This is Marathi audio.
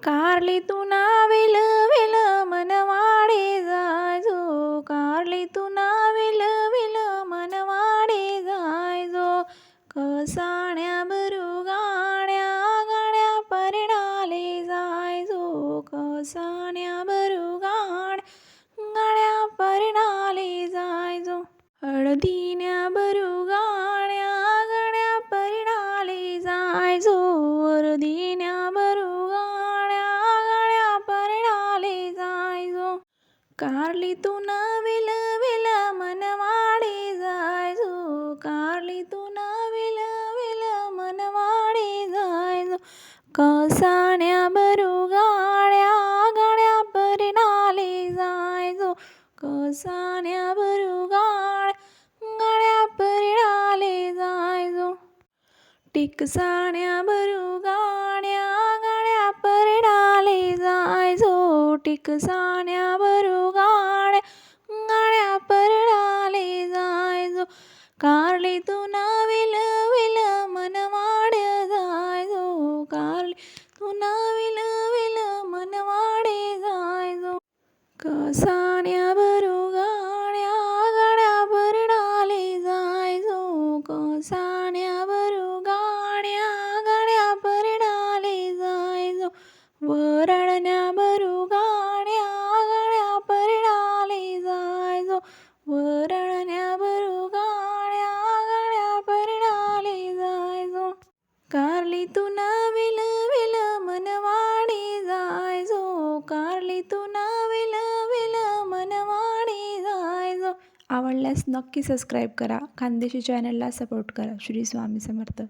कारली तुना विल विल मनवाडे जायजो, कारली तुना विल विल मनवाडे जायजो. कसाण्या भरू गाण्या गाण्या परणाले जायजो, कसाण्या भरू गाण्या गाण्या परणाले जायजो. हळदीन्या भरू गाण्या गाण्या परणाले जायजो, हळदीन्या भरू गाण्या गाण्या परणाले जायजो. कारली तुना विल विल मनवाडे जायजो, कारली तुना विल विल मनवाडे जायजो. कसाण्या भरू गाण्या गाण्या परणाले जायजो, कसाण्या भरू गाण्या गाण्या परणाले जायजो. टिकसाण्या भरू गाण्या गाण्या परणाले जायजो, टिकसाण्या भरू गाण्या गाण्या परणाले जायजो. कारली तुना विल विल मनवाडे जायजो, कारली तुना विल विल मनवाडे जायजो. कसाण्या भरू गाण्या गाण्या परणाले जायजो, कसाण्या भरू गाण्या गाण्या परणाले जायजो. वरळण्या भरू गाण्या गाण्या परणाले जायजो, वरळण्या भरू गाण्या गाण्या परणाले जायजो. कारली तुना विल विल मनवाडे जायजो, कारली तुना विल विल मनवाडे जायजो. आवडल्यास नक्की सबस्क्राईब करा. खानदेशी चॅनलला सपोर्ट करा. श्री स्वामी समर्थ.